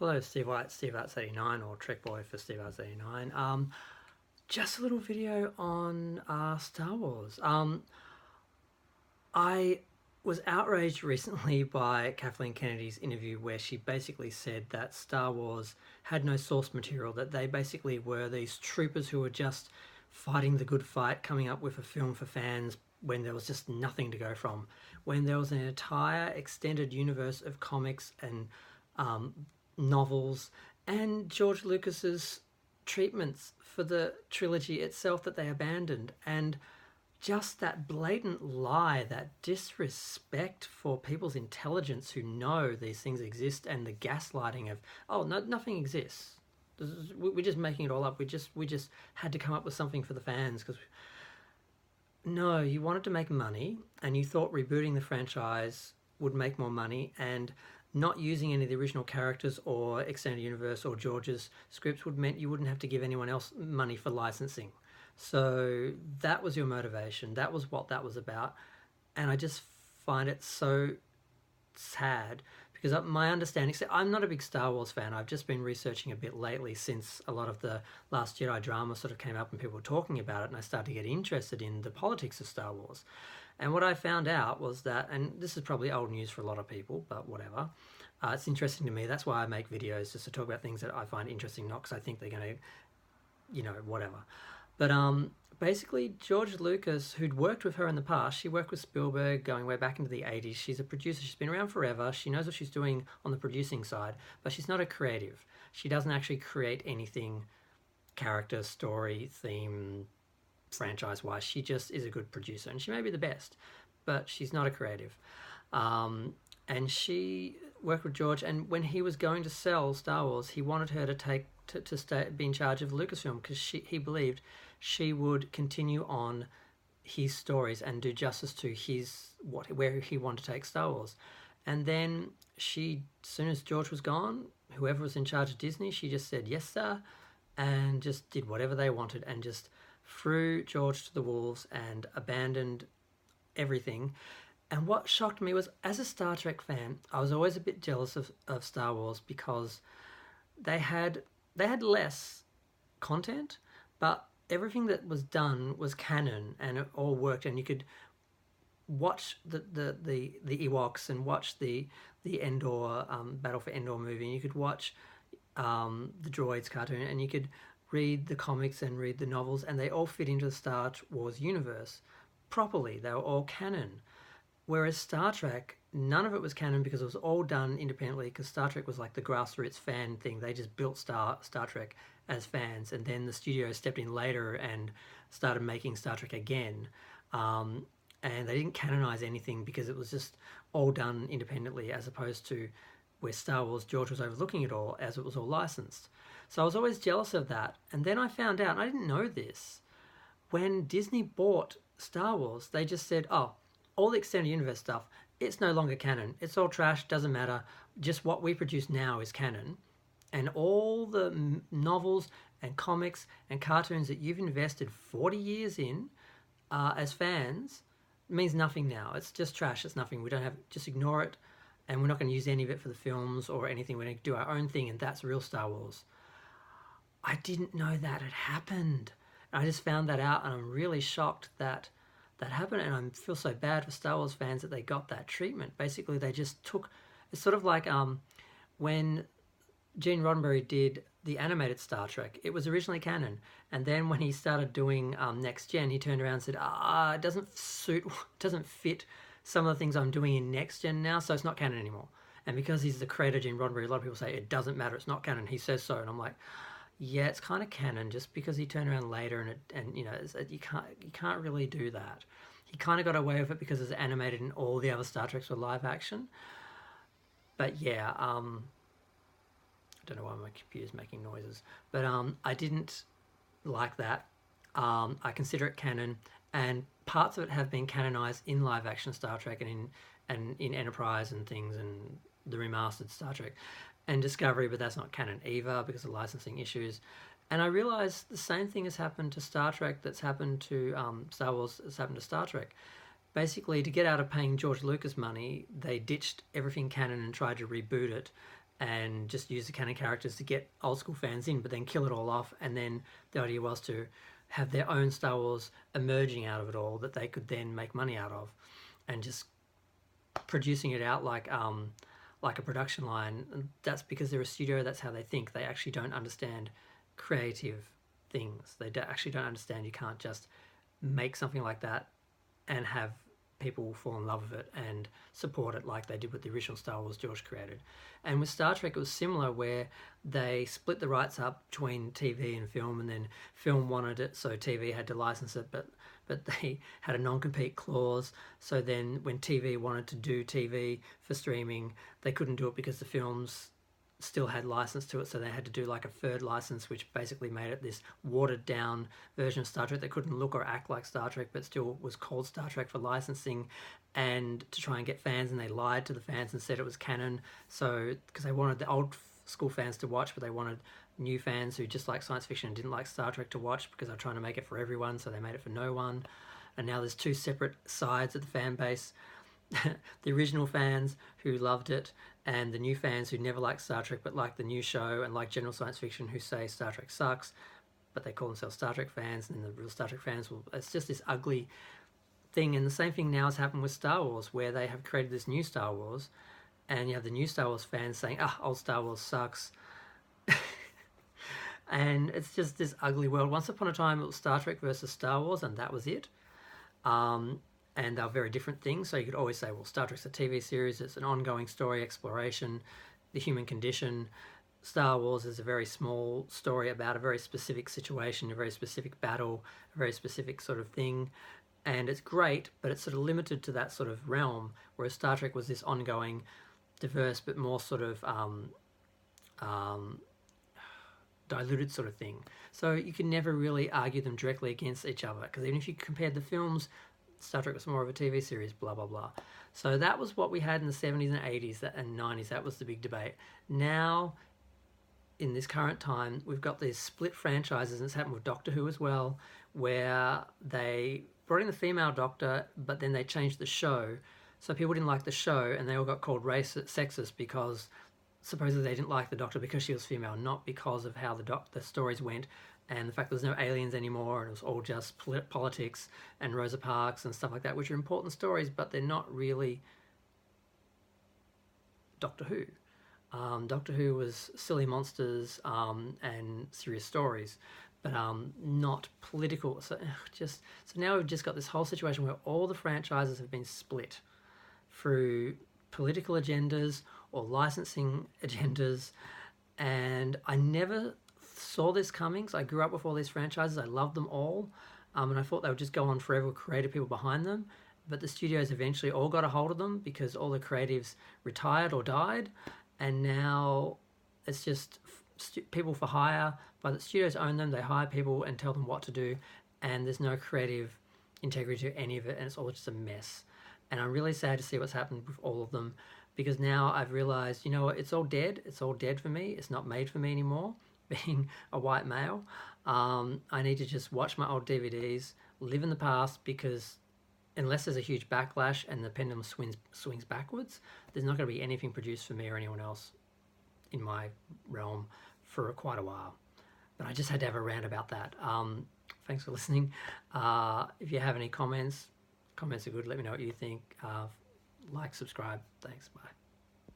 Hello, Steve White, Steve Arts 89, or Trek Boy for Steve Arts 89. Just a little video on Star Wars. I was outraged recently by Kathleen Kennedy's interview where she basically said that Star Wars had no source material, that they basically were these troopers who were just fighting the good fight, coming up with a film for fans when there was just nothing to go from, when there was an entire extended universe of comics and novels and George Lucas's treatments for the trilogy itself that they abandoned. And just that blatant lie, that disrespect for people's intelligence who know these things exist, and the gaslighting of, oh, no, nothing exists. We're just making it all up. We just had to come up with something for the fans because no, you wanted to make money, and you thought rebooting the franchise would make more money, and not using any of the original characters or extended universe or George's scripts would meant you wouldn't have to give anyone else money for licensing. So that was your motivation. That was what that was about. And I just find it so sad because my understanding, so I'm not a big Star Wars fan. I've just been researching a bit lately since a lot of the Last Jedi drama sort of came up and people were talking about it, and I started to get interested in the politics of Star Wars. And what I found out was that, and this is probably old news for a lot of people, but whatever, it's interesting to me. That's why I make videos, just to talk about things that I find interesting, not because I think they're going to, whatever. But basically, George Lucas, who'd worked with her in the past, she worked with Spielberg going way back into the 80s. She's a producer. She's been around forever. She knows what she's doing on the producing side, but she's not a creative. She doesn't actually create anything character, story, theme, franchise-wise. She just is a good producer, and she may be the best, but she's not a creative. And she worked with George, and when he was going to sell Star Wars, he wanted her to stay, be in charge of Lucasfilm, because he believed she would continue on his stories and do justice to where he wanted to take Star Wars. And then as soon as George was gone, whoever was in charge of Disney, she just said yes sir, and just did whatever they wanted and just threw George to the wolves and abandoned everything. And what shocked me was, as a Star Trek fan, I was always a bit jealous of Star Wars because they had less content, but everything that was done was canon and it all worked, and you could watch the Ewoks and watch the Endor Battle for Endor movie, and you could watch the Droids cartoon, and you could read the comics and read the novels, and they all fit into the Star Wars universe properly. They were all canon. Whereas Star Trek, none of it was canon because it was all done independently, because Star Trek was like the grassroots fan thing. They just built Star Trek as fans, and then the studio stepped in later and started making Star Trek again. And they didn't canonize anything because it was just all done independently, as opposed to where Star Wars, George was overlooking it all as it was all licensed. So I was always jealous of that. And then I found out, and I didn't know this, when Disney bought Star Wars, they just said, oh, all the extended universe stuff, it's no longer canon. It's all trash, doesn't matter. Just what we produce now is canon. And all the novels and comics and cartoons that you've invested 40 years in as fans means nothing now. It's just trash. It's nothing. We don't have, just ignore it. And we're not going to use any of it for the films or anything. We're going to do our own thing, and that's real Star Wars. I didn't know that had happened. I just found that out, and I'm really shocked that happened, and I feel so bad for Star Wars fans that they got that treatment. Basically, they just took, it's sort of like when Gene Roddenberry did the animated Star Trek. It was originally canon, and then when he started doing Next Gen, he turned around and said, it doesn't fit some of the things I'm doing in Next Gen now, so it's not canon anymore. And because he's the creator, Gene Roddenberry, a lot of people say it doesn't matter, it's not canon. He says so, and I'm like, yeah, it's kind of canon just because he turned around later, and you can't really do that. He kind of got away with it because it's animated and all the other Star Treks were live action. But yeah, I don't know why my computer's making noises, but I didn't like that. I consider it canon, and parts of it have been canonized in live action Star Trek and in Enterprise and things, and the remastered Star Trek and Discovery, but that's not canon either because of licensing issues. And I realised the same thing has happened to Star Trek that's happened to Star Wars, that's happened to Star Trek. Basically, to get out of paying George Lucas money, they ditched everything canon and tried to reboot it and just use the canon characters to get old school fans in, but then kill it all off. And then the idea was to have their own Star Wars emerging out of it all that they could then make money out of, and just producing it out like a production line. And that's because they're a studio. That's how they think. They actually don't understand creative things. They actually don't understand you can't just make something like that and have people fall in love with it and support it like they did with the original Star Wars George created. And with Star Trek, it was similar, where they split the rights up between TV and film, and then film wanted it, so TV had to license it, but they had a non-compete clause. So then when TV wanted to do TV for streaming, they couldn't do it because the films still had license to it, so they had to do like a third license, which basically made it this watered down version of Star Trek that couldn't look or act like Star Trek, but still was called Star Trek for licensing and to try and get fans. And they lied to the fans and said it was canon, so because they wanted the old school fans to watch, but they wanted new fans who just like science fiction and didn't like Star Trek to watch, because they're trying to make it for everyone, so they made it for no one. And now there's two separate sides of the fan base. The original fans who loved it, and the new fans who never liked Star Trek but liked the new show and like general science fiction, who say Star Trek sucks, but they call themselves Star Trek fans. And the real Star Trek fans will, it's just this ugly thing. And the same thing now has happened with Star Wars, where they have created this new Star Wars, and you have the new Star Wars fans saying, old Star Wars sucks. And it's just this ugly world. Once upon a time it was Star Trek versus Star Wars, and that was it. And they're very different things. So you could always say, well, Star Trek's a TV series, it's an ongoing story, exploration, the human condition. Star Wars is a very small story about a very specific situation, a very specific battle, a very specific sort of thing. And it's great, but it's sort of limited to that sort of realm, whereas Star Trek was this ongoing, diverse, but more sort of diluted sort of thing. So you can never really argue them directly against each other, because even if you compared the films, Star Trek was more of a TV series, blah, blah, blah. So that was what we had in the 70s and 80s and 90s. That was the big debate. Now, in this current time, we've got these split franchises, and it's happened with Doctor Who as well, where they brought in the female Doctor, but then they changed the show. So people didn't like the show, and they all got called sexist because supposedly they didn't like the Doctor because she was female, not because of how the stories went, and the fact there was no aliens anymore, and it was all just politics and Rosa Parks and stuff like that, which are important stories, but they're not really Doctor Who. Doctor Who was silly monsters and serious stories, but not political. So now we've just got this whole situation where all the franchises have been split through political agendas or licensing agendas, and I never saw this coming. So I grew up with all these franchises. I loved them all, and I thought they would just go on forever with creative people behind them. But the studios eventually all got a hold of them because all the creatives retired or died, and now it's just people for hire. But the studios own them. They hire people and tell them what to do, and there's no creative integrity to any of it, and it's all just a mess. And I'm really sad to see what's happened with all of them, because now I've realised, you know what, it's all dead. It's all dead for me. It's not made for me anymore, being a white male. I need to just watch my old DVDs, live in the past, because unless there's a huge backlash and the pendulum swings backwards, there's not going to be anything produced for me or anyone else in my realm for quite a while. But I just had to have a rant about that. Thanks for listening. If you have any comments are good. Let me know what you think. Like, subscribe. Thanks. Bye.